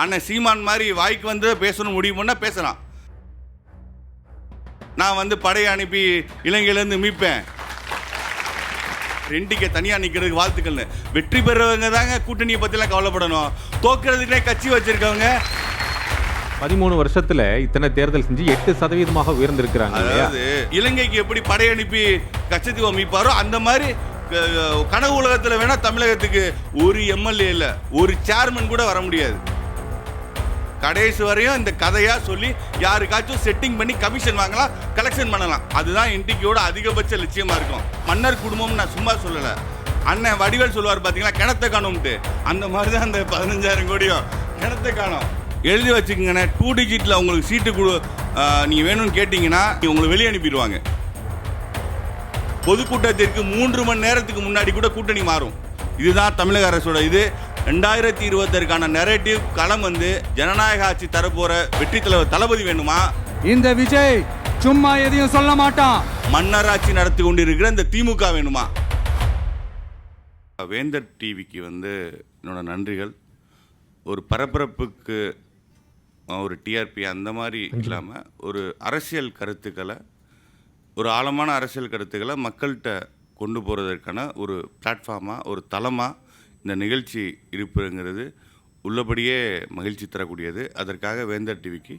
அண்ணன் சீமான் மாதிரி வாய்க்கு வந்து பேசணும் முடிவு பண்ணால் பேசலாம். நான் வந்து படையை அனுப்பி இலங்கையிலேருந்து மீட்பேன், ரெண்டிக்கு தனியாக நிற்கிறதுக்கு வாழ்த்துக்கள்னு. வெற்றி பெறவங்க தாங்க கூட்டணியை பற்றிலாம் கவலைப்படணும். தோக்கிறதுக்குனே கட்சி வச்சிருக்கவங்க 13 வருஷத்துல இத்தனை தேர்தல் செஞ்சு 8% உயர்ந்திருக்கிறாங்க. அதாவது இலங்கைக்கு எப்படி படை அனுப்பி கச்சத்தீவை மீட்பாரோ அந்த மாதிரி கனவு உலகத்தில் வேணா தமிழகத்துக்கு ஒரு எம்எல்ஏ இல்லை, ஒரு சேர்மன் கூட வர முடியாது. கடைசி வரையும் இந்த கதையா சொல்லி யாருக்காச்சும் செட்டிங் பண்ணி கமிஷன் வாங்கலாம், கலெக்ஷன் பண்ணலாம். அதுதான் என்டிகேயோட அதிகபட்ச லட்சியமா இருக்கும். மன்னர் குடும்பம் நான் சும்மா சொல்லலை. அண்ணன் வடிவேல் சொல்லுவார் பார்த்தீங்களா, கிணத்தை காணும்ட்டு. அந்த மாதிரி தான் அந்த 15,000 கோடியும் கிணத்தை காணும். எழுதி வச்சுக்கோங்கண்ணே. 2 டிஜிட்டில் உங்களுக்கு சீட்டு நீங்கள் வேணும்னு கேட்டிங்கன்னா உங்களுக்கு வெளியே அனுப்பிடுவாங்க. பொதுக்கூட்டத்திற்கு 3 மணி நேரத்துக்கு முன்னாடி கூட கூட்டணி மாறும். இதுதான் தமிழக அரசோட இது. 2020 நெரேட்டிவ் களம் வந்து ஜனநாயக ஆட்சி தரப்போற வெற்றி தலைவர் தளபதி வேணுமா? இந்த விஜய் சும்மா எதையும் சொல்ல மாட்டான். மன்னர் ஆட்சி நடத்தி கொண்டிருக்கிற இந்த திமுக வேணுமா? வேந்தர் டிவிக்கு வந்து என்னோட நன்றிகள். ஒரு பரபரப்புக்கு ஒரு டிஆர்பி அந்த மாதிரி இல்லாமல் ஒரு அரசியல் கருத்துக்களை, ஒரு ஆழமான அரசியல் கருத்துக்களை மக்கள்கிட்ட கொண்டு போகிறதற்கான ஒரு பிளாட்ஃபார்மாக, ஒரு தளமாக இந்த நிகழ்ச்சி இருப்புங்கிறது உள்ளபடியே மகிழ்ச்சி தரக்கூடியது. அதற்காக வேந்தர் டிவிக்கு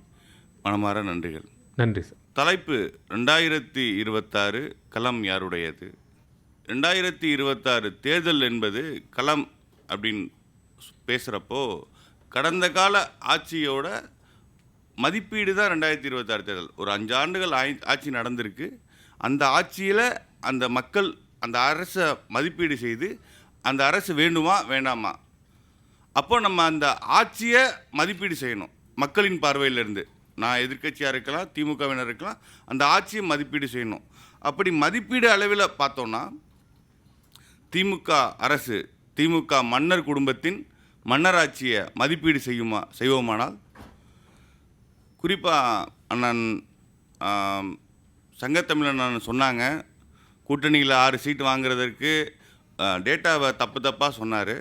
மனமார நன்றிகள். நன்றி சார். தலைப்பு 2026 களம் யாருடையது? 2026 தேர்தல் என்பது களம் அப்படின்னு பேசுகிறப்போ கடந்த கால ஆட்சியோட மதிப்பீடு தான் 2026 தேர்தல். ஒரு 5 ஆண்டுகள் ஆட்சி நடந்திருக்கு. அந்த ஆட்சியில் அந்த மக்கள் அந்த அரசை மதிப்பீடு செய்து அந்த அரசு வேண்டுமா வேண்டாமா, அப்போ நம்ம அந்த ஆட்சியை மதிப்பீடு செய்யணும் மக்களின் பார்வையிலிருந்து. நான் எதிர்க்கட்சியாக இருக்கலாம், திமுகவினர் இருக்கலாம், அந்த ஆட்சியை மதிப்பீடு செய்யணும். அப்படி மதிப்பீடு அளவில் பார்த்தோன்னா திமுக அரசு, திமுக மன்னர் குடும்பத்தின் மன்னராட்சியை மதிப்பீடு செய்வோமானால், குறிப்பாக அண்ணன் சங்கத்தமிழன் சொன்னாங்க கூட்டணியில் 6 சீட்டு வாங்குறதற்கு டேட்டாவை தப்பாக சொன்னார்.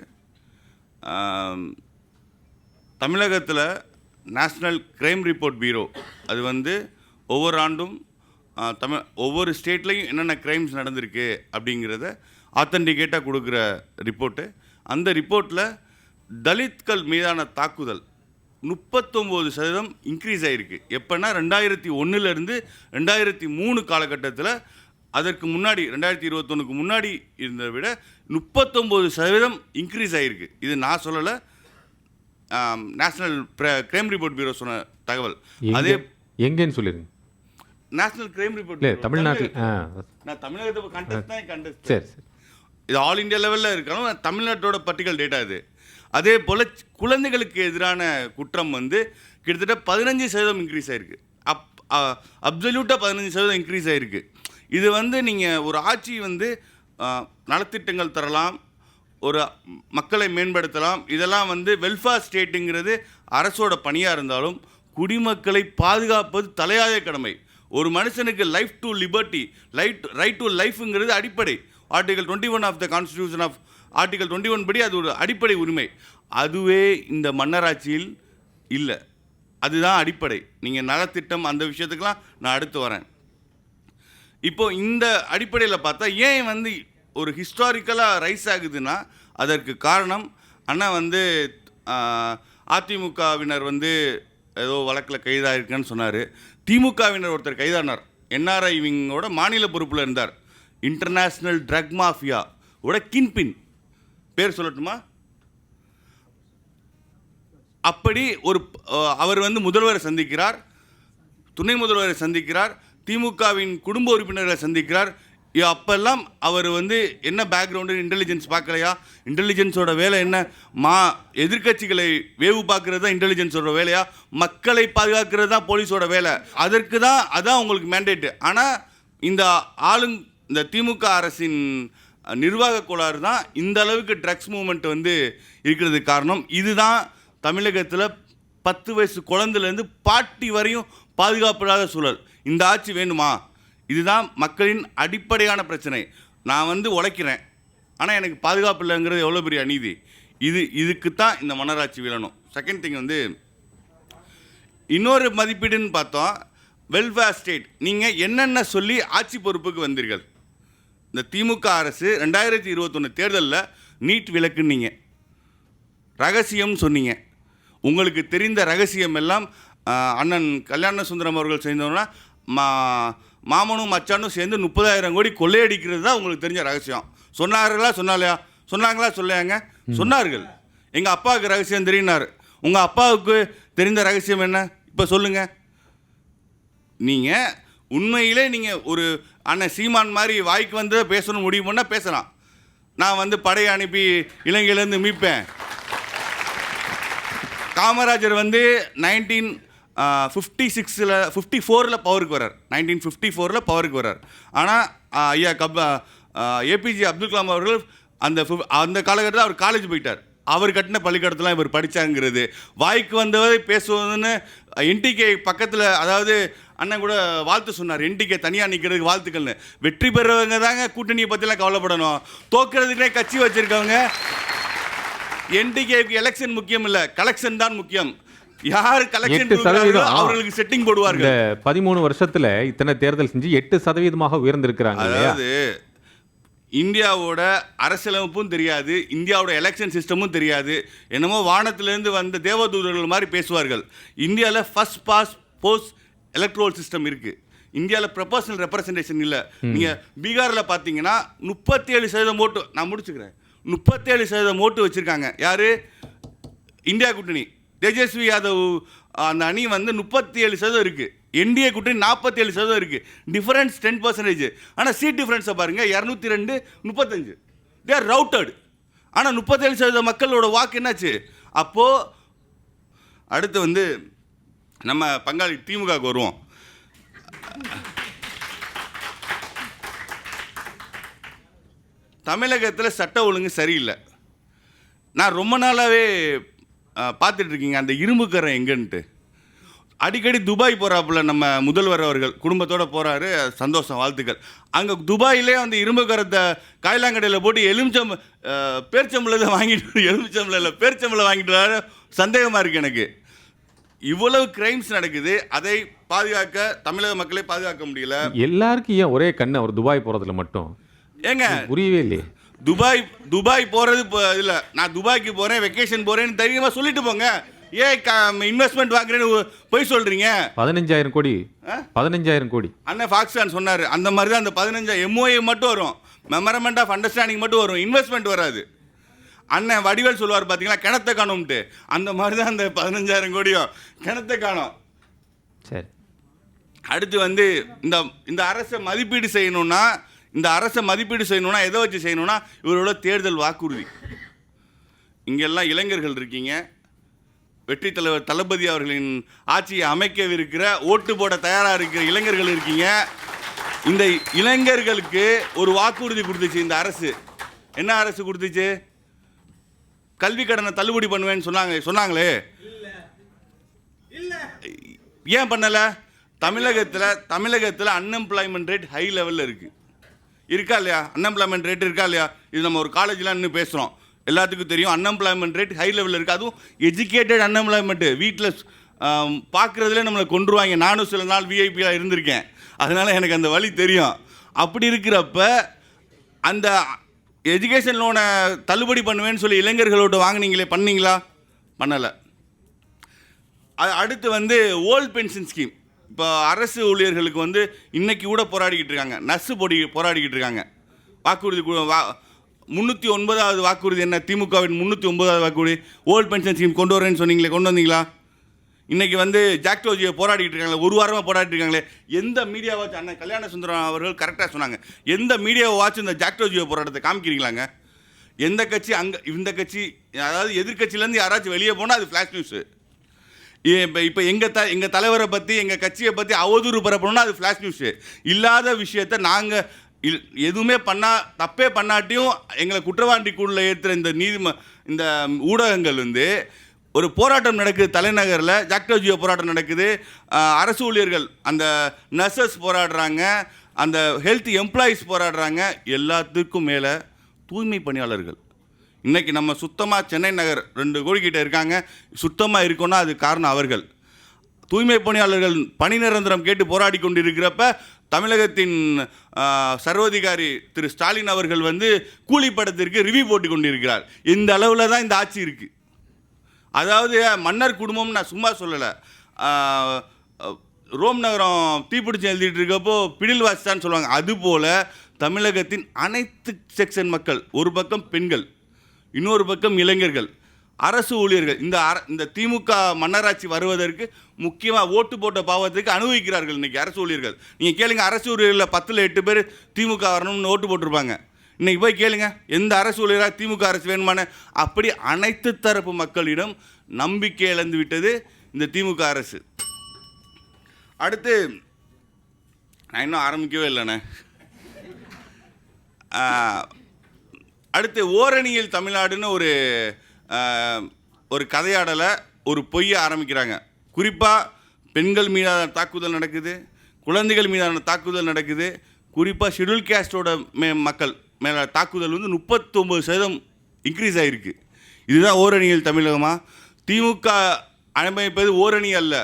தமிழகத்தில் நேஷ்னல் கிரைம் ரிப்போர்ட் பியூரோ அது வந்து ஒவ்வொரு ஆண்டும் ஒவ்வொரு ஸ்டேட்லேயும் என்னென்ன கிரைம்ஸ் நடந்திருக்கு அப்படிங்கிறத ஆத்தன்டிகேட்டாக கொடுக்குற ரிப்போர்ட்டு. அந்த ரிப்போர்ட்டில் தலித்கள் மீதான தாக்குதல் 39% இன்க்ரீஸ் ஆகிருக்கு. எப்போன்னா 2001 2003 காலகட்டத்தில், அதற்கு முன்னாடி 2021 முன்னாடி இருந்ததை விட 39% இன்க்ரீஸ் ஆகிருக்கு. இது நான் சொல்லலை, நேஷ்னல் கிரைம் ரிப்போர்ட் பியூரோ சொன்ன தகவல். அதே எங்கேன்னு சொல்லிடுங்க. நேஷ்னல் கிரைம் ரிப்போர்ட் தமிழ்நாட்டில். நான் தமிழகத்தை கண்டஸ்ட் தான் கண்டஸ்ட். சரி சரி, இது ஆல் இண்டியா லெவலில் இருக்கணும். தமிழ்நாட்டோட பர்டிகுலர் டேட்டா இது. அதே போல் குழந்தைகளுக்கு எதிரான குற்றம் வந்து கிட்டத்தட்ட 15% இன்க்ரீஸ் ஆகிருக்கு. அப்சல்யூட்டாக 15% இன்க்ரீஸ் ஆகிருக்கு. இது வந்து நீங்கள் ஒரு ஆட்சி வந்து நலத்திட்டங்கள் தரலாம், ஒரு மக்களை மேம்படுத்தலாம், இதெல்லாம் வந்து வெல்ஃபேர் ஸ்டேட்டுங்கிறது அரசோட பணியாக இருந்தாலும் குடிமக்களை பாதுகாப்பது தலையாய கடமை. ஒரு மனுஷனுக்கு life to liberty, right to லைஃப்ங்கிறது அடிப்படை. Article 21 of the constitution of article 21 படி அது ஒரு அடிப்படை உரிமை. அதுவே இந்த மன்னராட்சியில் இல்லை. அதுதான் அடிப்படை. நீங்கள் நலத்திட்டம் அந்த விஷயத்துக்கெலாம் நான் அடுத்து வரேன். இப்போது இந்த அடிப்படையில் பார்த்தா ஏன் வந்து ஒரு ஹிஸ்டாரிக்கலாக ரைஸ் ஆகுதுன்னா அதற்கு காரணம் அண்ணா வந்து அதிமுகவினர் வந்து ஏதோ வழக்கில் கைதாகிருக்குன்னு சொன்னார். திமுகவினர் ஒருத்தர் கைதானார். என்ஆர்ஐ விங்கோட மாநில பொறுப்பில் இருந்தார். இன்டர்நேஷ்னல் ட்ரக் மாஃபியா ஓட கின்பின், பேர் சொல்லட்டுமா? அப்படி அவர் வந்து முதல்வரை சந்திக்கிறார், துணை முதல்வரை சந்திக்கிறார், திமுகவின் குடும்ப உறுப்பினர்களை சந்திக்கிறார். அப்பெல்லாம் அவர் வந்து என்ன பேக்ரவுண்டு, இன்டெலிஜென்ஸ் பார்க்கலையா? இன்டெலிஜென்ஸோட வேலை என்ன? எதிர்கட்சிகளை வேவு பார்க்கறது தான் இன்டெலிஜென்ஸோட வேலையா? மக்களை பாதுகாக்கிறது தான் போலீஸோட வேலை. அதற்கு தான் அதான் உங்களுக்கு மேண்டேட்டு. ஆனால் இந்த திமுக அரசின் நிர்வாக கோளாறு தான் இந்த அளவுக்கு ட்ரக்ஸ் மூவ்மெண்ட் வந்து இருக்கிறதுக்கு காரணம். இதுதான் தமிழகத்தில் 10 வயசு குழந்தைலேருந்து பாட்டி வரையும் பாதுகாப்பில்லாத சூழல். இந்த ஆட்சி வேணுமா? இதுதான் மக்களின் அடிப்படையான பிரச்சனை. நான் வந்து உழைக்கிறேன், ஆனால் எனக்கு பாதுகாப்பு இல்லைங்கிறது எவ்வளோ பெரிய அநீதி. இதுக்கு தான் இந்த மன்னராட்சி வேணும். செகண்ட் திங் வந்து இன்னொரு மதிப்பீடுன்னு பார்த்தோம், வெல்ஃபேர் ஸ்டேட். நீங்கள் என்னென்ன சொல்லி ஆட்சி பொறுப்புக்கு வந்தீர்கள்? இந்த திமுக அரசு 2021 தேர்தலில் நீட் விலக்குன்னீங்க, ரகசியம் சொன்னீங்க. உங்களுக்கு தெரிந்த ரகசியம் எல்லாம் அண்ணன் கல்யாண சுந்தரம் அவர்கள் செய்தோன்னா மாமனும் மச்சானும் சேர்ந்து 30,000 கோடி கொள்ளையடிக்கிறது தான் உங்களுக்கு தெரிஞ்ச ரகசியம். சொன்னாங்களா சொல்லையாங்க? சொன்னார்கள். எங்கள் அப்பாவுக்கு ரகசியம் தெரியினார். உங்கள் அப்பாவுக்கு தெரிந்த ரகசியம் என்ன இப்போ சொல்லுங்கள். நீங்கள் உண்மையிலே நீங்கள் ஒரு அண்ணன் சீமான் மாதிரி வாய்க்கு வந்து பேசணும் முடிவு பண்ணால் பேசலாம். நான் வந்து படையை அனுப்பி இலங்கையிலேருந்து மீட்பேன். காமராஜர் வந்து 1954 பவருக்கு வர்றார். 1954 பவருக்கு வர்றார். ஆனால் ஐயா ஏபிஜே அப்துல் கலாம் அவர்கள் அந்த காலகட்டத்தில் அவர் காலேஜ் போயிட்டார். அவர் கட்டின பள்ளிக்கூடத்தெலாம் இவர் படித்தாங்கிறது வாய்க்கு வந்தவரை பேசுவதுன்னு என்டிகே பக்கத்தில், அதாவது அண்ணன் கூட வாழ்த்து சொன்னார், என்டிகே தனியாக நிற்கிறதுக்கு வாழ்த்துக்கள்னு. வெற்றி பெறவங்க தாங்க கூட்டணியை பற்றிலாம் கவலைப்படணும். தோக்கிறதுக்கே கட்சி வச்சுருக்கவங்க. என்டிகேக்கு எலெக்ஷன் முக்கியம் இல்லை, கலெக்ஷன் தான் முக்கியம். யார் கலெக்ஷன் அவர்களுக்கு செட்டிங் போடுவார்கள். 13 வருஷத்துல இத்தனை தேர்தல் செஞ்சு 8% உயர்ந்திருக்கிறாங்க. அதாவது இந்தியாவோட அரசியலமைப்பும் தெரியாது, இந்தியாவோட எலெக்ஷன் சிஸ்டமும் தெரியாது. என்னமோ வானத்திலேருந்து வந்த தேவதூதர்கள் மாதிரி பேசுவார்கள். இந்தியாவில் first past post electoral system இருக்குது. இந்தியாவில் ப்ரொபோஷனல் ரெப்ரசன்டேஷன் இல்லை. நீங்கள் பீகாரில் பார்த்தீங்கன்னா 37% ஓட்டு, நான் முடிச்சுக்கிறேன், 37% ஓட்டு வச்சுருக்காங்க. யார்? இந்தியா கூட்டணி. தேஜஸ்வி யாதவ் அந்த அணி வந்து 37% இருக்குது. என்டிஏ கூட்டணி 47% இருக்குது. டிஃபரன்ஸ் 10%. ஆனால் சீட் டிஃபரன்ஸை பாருங்கள், 202 35. They are routed. ஆனால் 37% மக்களோட வாக்கு என்னாச்சு? அப்போது அடுத்து வந்து நம்ம பங்காளி திமுகவுக்கு வருவோம். தமிழகத்தில் சட்ட ஒழுங்கு சரியில்லை. நான் ரொம்ப நாளாகவே பார்த்துட்ருக்கீங்க அந்த இரும்புக்கரை எங்கன்ட்டு. அடிக்கடி துபாய் போகிறாப்புல நம்ம முதல்வர் அவர்கள் குடும்பத்தோடு போகிறாரு, சந்தோஷம், வாழ்த்துக்கள். அங்கே துபாயிலே அந்த இரும்புக்கரத்தை காய்லாங்கடையில் போட்டு பேர்ச்சம்பளத்தை வாங்கிட்டு, எலுமிச்சம்பளம் பேர்ச்சம்பளம் வாங்கிட்டு வர சந்தேகமாக இருக்குது எனக்கு. இவ்வளவு கிரைம்ஸ் நடக்குது, அதை பாதுகாக்க தமிழக மக்களை பாதுகாக்க முடியல. எல்லாருக்கும் ஏன் ஒரே கண்ணு அவர் துபாய் போகிறதுல மட்டும்? ஏங்க புரியவே இல்லையே. துபாய் போகிறது இல்லை, நான் துபாய்க்கு போகிறேன், வெக்கேஷன் போகிறேன்னு தைரியமாக சொல்லிட்டு போங்க. ஏன் இன்வெஸ்ட்மெண்ட் வாங்குறேன்னு போய் சொல்கிறீங்க? 15,000 கோடி அண்ணன் ஃபாக்ஸ்கான் சொன்னார். அந்த மாதிரி தான் அந்த 15 MOA மட்டும் வரும், மெமரமெண்ட் ஆஃப் அண்டர்ஸ்டாண்டிங் மட்டும் வரும், இன்வெஸ்ட்மெண்ட் வராது. அண்ணன் வடிவேல் சொல்லுவார் பார்த்தீங்களா, கிணத்தை காணும்ட்டு. அந்த மாதிரி தான் அந்த 15,000 கோடியும் கிணத்தை காணும். சரி, அடுத்து வந்து இந்த அரசை மதிப்பீடு செய்யணும்னா எதை வச்சு செய்யணும்னா இவரோட தேர்தல் வாக்குறுதி. இங்கெல்லாம் இளைஞர்கள் இருக்கீங்க, வெற்றி தலைவர் தளபதி அவர்களின் ஆட்சியை அமைக்கவிருக்கிற, ஓட்டு போட தயாராக இருக்கிற இளைஞர்கள் இருக்கீங்க. இந்த இளைஞர்களுக்கு ஒரு வாக்குறுதி கொடுத்துச்சு இந்த அரசு. என்ன அரசு கொடுத்துச்சு? கல்வி கடனை தள்ளுபடி பண்ணுவேன்னு சொன்னாங்களே, ஏன் பண்ணலை? தமிழகத்தில் அன்எம்ப்ளாய்மெண்ட் ரேட் ஹை லெவலில் இருக்கா இல்லையா? அன்எம்ப்ளாய்மெண்ட் ரேட் இருக்கா இல்லையா? இது நம்ம ஒரு காலேஜில் இன்னும் பேசுகிறோம், எல்லாத்துக்கும் தெரியும். அன்எம்ப்ளாய்மெண்ட் ரேட் ஹை லெவலில் இருக்குது. அதுவும் எஜுகேட்டட் அன்எம்ப்ளாய்மெண்ட்டு. வீட்டில் பார்க்குறதுலே நம்மளை கொண்டுருவாங்க. நானும் சில நாள் விஐபியாக இருந்திருக்கேன், அதனால் எனக்கு அந்த வழி தெரியும். அப்படி இருக்கிறப்ப அந்த எஜுகேஷன் லோனை தள்ளுபடி பண்ணுவேன்னு சொல்லி இளைஞர்களோட வாங்கினீங்களே, பண்ணீங்களா? பண்ணலை. அடுத்து வந்து ஓல்டு பென்ஷன் ஸ்கீம். இப்போ அரசு ஊழியர்களுக்கு வந்து இன்றைக்கி கூட போராடிக்கிட்டு இருக்காங்க, நர்ஸு போராடிக்கிட்டு இருக்காங்க. வாக்குறுதி 309வது வாக்குறுதி என்ன? திமுகவின் 309வது வாக்குறுதி ஓல்டு பென்ஷன் ஸ்கீம் கொண்டு வரேன்னு சொன்னீங்களே, கொண்டு வந்தீங்களா? இன்றைக்கி வந்து ஜாக்டோஜியை போராடிட்டு இருக்காங்களே, ஒரு வாரமாக போராடிட்டு இருக்காங்களே. எந்த மீடியாவாச்சும் அண்ணன் கல்யாண சுந்தரம் அவர்கள் கரெக்டாக சொன்னாங்க, எந்த மீடியாவாச்சும் இந்த ஜாக்டோஜியோ போராட்டத்தை காமிக்கிறீங்களாங்க? எந்த கட்சி இந்த கட்சி, அதாவது எதிர்கட்சியிலேருந்து யாராச்சும் வெளியே போனால் அது ஃப்ளாஷ் நியூஸு. இப்போ எங்கள் தலைவரை பற்றி, எங்கள் கட்சியை பற்றி அவதூறு பரப்பணும்னா அது ஃப்ளாஷ் நியூஸு. இல்லாத விஷயத்தை நாங்கள் எதுவுமே தப்பே பண்ணாட்டியும் எங்களை குற்றவாளி கூண்டில் ஏற்றுற இந்த ஊடகங்கள் வந்து ஒரு போராட்டம் நடக்குது தலைநகரில், ஜாக்டோஜியோ போராட்டம் நடக்குது, அரசு ஊழியர்கள் அந்த நர்சஸ் போராடுறாங்க, அந்த ஹெல்த் எம்ப்ளாயீஸ் போராடுறாங்க. எல்லாத்துக்கும் மேலே தூய்மை பணியாளர்கள். இன்றைக்கி நம்ம சுத்தமாக சென்னை நகர் 2 கோடி கிட்ட இருக்காங்க, சுத்தமாக இருக்கோன்னா அது காரணம் அவர்கள். தூய்மை பணியாளர்கள் பணி நிரந்தரம் கேட்டு போராடி கொண்டிருக்கிறப்ப தமிழகத்தின் சர்வாதிகாரி திரு ஸ்டாலின் அவர்கள் வந்து கூலி படத்திற்கு ரிவ்யூ போட்டு கொண்டிருக்கிறார். இந்த அளவில் தான் இந்த ஆட்சி இருக்குது. அதாவது மன்னர் குடும்பம் நான் சும்மா சொல்லலை. ரோம் நகரம் தீப்பிடிச்சு எழுதிட்டு இருக்கப்போ பிடில் வாசித்தான்னு சொல்லுவாங்க. அதுபோல் தமிழகத்தின் அனைத்து செக்ஷன் மக்கள், ஒரு பக்கம் பெண்கள், இன்னொரு பக்கம் இளைஞர்கள், அரசு ஊழியர்கள், இந்த திமுக மன்னராட்சி வருவதற்கு முக்கியமாக ஓட்டு போட்ட பாவத்துக்கு அனுபவிக்கிறார்கள் இன்றைக்கி அரசு ஊழியர்கள். நீங்கள் கேளுங்க, அரசு ஊழியர்களில் 10ல் 8 பேர் திமுக வரணும்னு ஓட்டு போட்டிருப்பாங்க. இன்றைக்கி போய் கேளுங்க, எந்த அரசு ஊழியராக திமுக அரசு வேணுமான. அப்படி அனைத்து தரப்பு மக்களிடம் நம்பிக்கை இழந்து விட்டது இந்த திமுக அரசு. அடுத்து நான் இன்னும் ஆரம்பிக்கவே இல்லைண்ணே. அடுத்து ஓரணியில் தமிழ்நாடுன்னு ஒரு கதையாடலை, ஒரு பொய்யை ஆரம்பிக்கிறாங்க. குறிப்பாக பெண்கள் மீதான தாக்குதல் நடக்குது, குழந்தைகள் மீதான தாக்குதல் நடக்குது. குறிப்பாக ஷெட்யூல் கேஸ்டோட மக்கள் மேலே தாக்குதல் வந்து 39% இன்க்ரீஸ் ஆகிருக்கு. இதுதான் ஓரணியில் தமிழகமா? திமுக அமைப்பது ஓரணி அல்ல,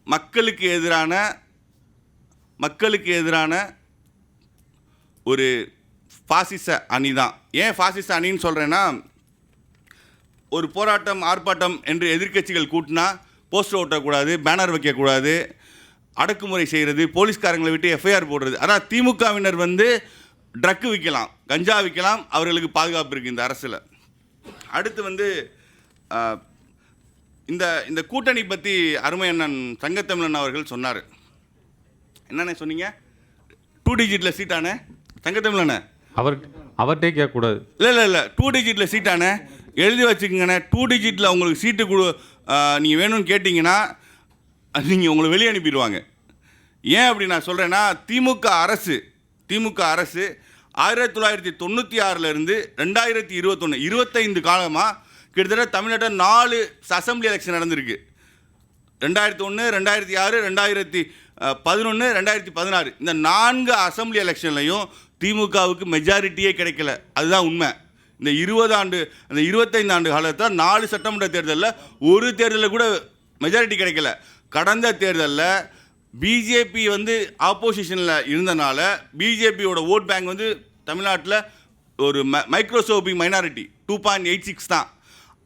மக்களுக்கு எதிரான ஒரு பாசிச அணி தான். ஏன் பாசிச அணின்னு சொல்கிறேன்னா, ஒரு போராட்டம் ஆர்ப்பாட்டம் என்று எதிர்க்கட்சிகள் கூட்டினா போஸ்டர் ஓட்டக்கூடாது, பேனர் வைக்கக்கூடாது, அடக்குமுறை செய்கிறது, போலீஸ்காரங்களை விட்டு எஃப்ஐஆர் போடுறது. ஆனால் திமுகவினர் வந்து ட்ரக்கு விற்கலாம், கஞ்சா விற்கலாம், அவர்களுக்கு பாதுகாப்பு இருக்குது இந்த அரசில். அடுத்து வந்து இந்த கூட்டணி பற்றி அருமை அண்ணன் தங்கத்தமிழன் அவர்கள் சொன்னார். என்னண்ணே சொன்னீங்க? 2 டிஜிட்டில் சீட்டானே தங்கத்தமிழண்ணே? அவர்கிட்டே கேட்கக்கூடாது. இல்லை 2 டிஜிட்டில் சீட்டானே எழுதி வச்சுக்கோங்கண்ணே. 2 டிஜிட்டில் உங்களுக்கு சீட்டு நீங்கள் வேணும்னு கேட்டிங்கன்னா நீங்கள் உங்களை வெளியே அனுப்பிடுவாங்க. ஏன் அப்படி நான் சொல்கிறேன்னா, திமுக அரசு 1996 2021 25 காலமாக கிட்டத்தட்ட தமிழ்நாட்டில் 4 அசம்பிளி எலெக்ஷன் நடந்திருக்கு. 2001, 2006, 2011, 2016 இந்த 4 அசம்பிளி எலெக்ஷன்லையும் திமுகவுக்கு மெஜாரிட்டியே கிடைக்கல. அதுதான் உண்மை. இந்த 25 ஆண்டு காலத்தில் 4 சட்டமன்ற தேர்தலில் ஒரு தேர்தலில் கூட மெஜாரிட்டி கிடைக்கல. கடந்த தேர்தலில் பிஜேபி வந்து ஆப்போசிஷனில் இருந்தனால பிஜேபியோட ஓட் பேங்க் வந்து தமிழ்நாட்டில் ஒரு மைக்ரோசோபிக் மைனாரிட்டி 2.86 தான்.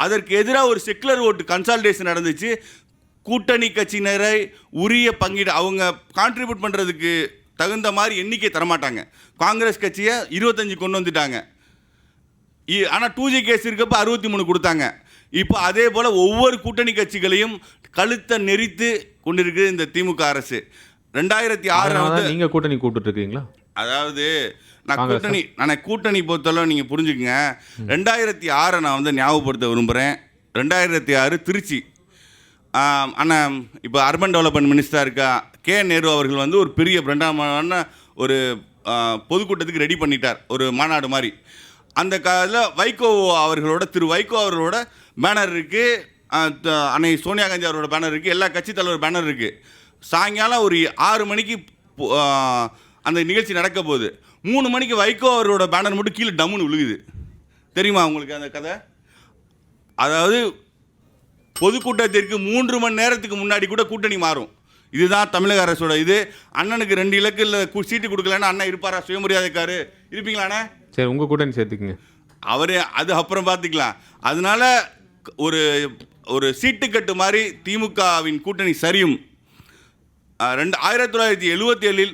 அதற்கு எதிராக ஒரு செக்குலர் ஓட்டு கன்சால்டேஷன் நடந்துச்சு. கூட்டணி கட்சியினரை உரிய பங்கீடு, அவங்க கான்ட்ரிபியூட் பண்ணுறதுக்கு தகுந்த மாதிரி எண்ணிக்கை தரமாட்டாங்க. காங்கிரஸ் கட்சியை 25 கொண்டு வந்துட்டாங்க. ஆனால் 2G கேஸ் இருக்கப்போ 63 கொடுத்தாங்க. இப்போ அதே போல் ஒவ்வொரு கூட்டணி கட்சிகளையும் கழுத்தை நெறித்து கொண்டிருக்குது இந்த அரசு. 2006 நீங்கள் கூட்டணி கூப்பிட்டுருக்கீங்களா? அதாவது நான் கூட்டணி பொறுத்தளவு நீங்கள் புரிஞ்சுக்கங்க. 2006 நான் வந்து ஞாபகப்படுத்த விரும்புகிறேன். 2006 திருச்சி ஆனால் இப்போ அர்பன் டெவலப்மெண்ட் மினிஸ்டராக இருக்கா நேரு அவர்கள் வந்து ஒரு பெரிய பிரண்டாமான ஒரு பொதுக்கூட்டத்துக்கு ரெடி பண்ணிட்டார், ஒரு மாநாடு மாதிரி. அந்த காலத்தில் திரு வைகோ அவர்களோட பேனர் இருக்குது, அன்னை சோனியா காந்தி அவரோட பேனர் இருக்குது, எல்லா கட்சி தலைவர் பேனர் இருக்குது. சாயங்காலம் ஒரு 6 மணிக்கு அந்த நிகழ்ச்சி நடக்க போகுது. 3 மணிக்கு வைகோ அவரோட பேனர் மட்டும் கீழே டம்முன்னு விழுகுது. தெரியுமா உங்களுக்கு அந்த கதை? அதாவது பொதுக்கூட்டத்திற்கு 3 மணி நேரத்துக்கு முன்னாடி கூட கூட்டணி மாறும். இதுதான் தமிழக அரசோட இது. அண்ணனுக்கு 2 இலக்கில் சீட்டு கொடுக்கலன்னா அண்ணன் இருப்பாரா? சுயமரியாதைக்காரு இருப்பீங்களாண்ணே? சரி, உங்கள் கூட்டணி சேர்த்துக்குங்க. அவரே அது அப்புறம் பார்த்துக்கலாம். அதனால ஒரு சீட்டுக்கட்டு மாதிரி திமுகவின் கூட்டணி சரியும். 1977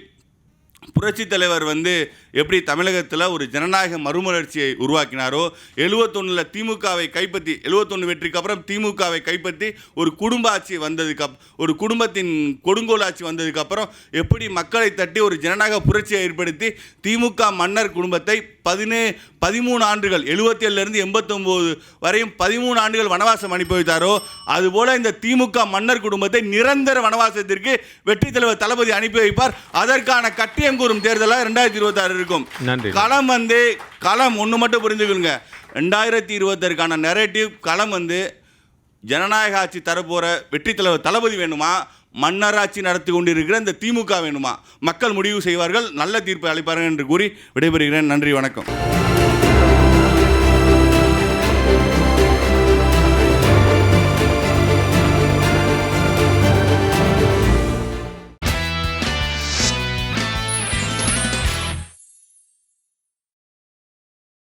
புரட்சித் தலைவர் வந்து எப்படி தமிழகத்தில் ஒரு ஜனநாயக மறுமலர்ச்சியை உருவாக்கினாரோ, 71 திமுகவை கைப்பற்றி 71 வெற்றிக்கு அப்புறம் திமுகவை கைப்பற்றி ஒரு குடும்ப ஆட்சி ஒரு குடும்பத்தின் கொடுங்கோல் ஆட்சி வந்ததுக்கப்புறம் எப்படி மக்களை தட்டி ஒரு ஜனநாயக புரட்சியை ஏற்படுத்தி திமுக மன்னர் குடும்பத்தை 13 ஆண்டுகள் 77லேருந்து 89 வரையும் 13 ஆண்டுகள் வனவாசம் அனுப்பி வைத்தாரோ, அதுபோல இந்த திமுக மன்னர் குடும்பத்தை நிரந்தர வனவாசத்திற்கு வெற்றி தலைவர் தளபதி அனுப்பி வைப்பார். அதற்கான கட்டியம் கூறும் தேர்தலாக 2026 இருக்கும். களம் ஒன்று மட்டும் புரிஞ்சுக்கணுங்க. 2026க்கான நெரேட்டிவ் களம் வந்து ஜனநாயக ஆட்சி தரப்போகிற வெற்றி தலைவர் தளபதி வேணுமா, மன்னராட்சி நடத்தி கொண்டிருக்கிற இந்த திமுக வேணுமா? மக்கள் முடிவு செய்வார்கள், நல்ல தீர்ப்பை அளிப்பார்கள் என்று கூறி விடைபெறுகிறேன். நன்றி, வணக்கம்.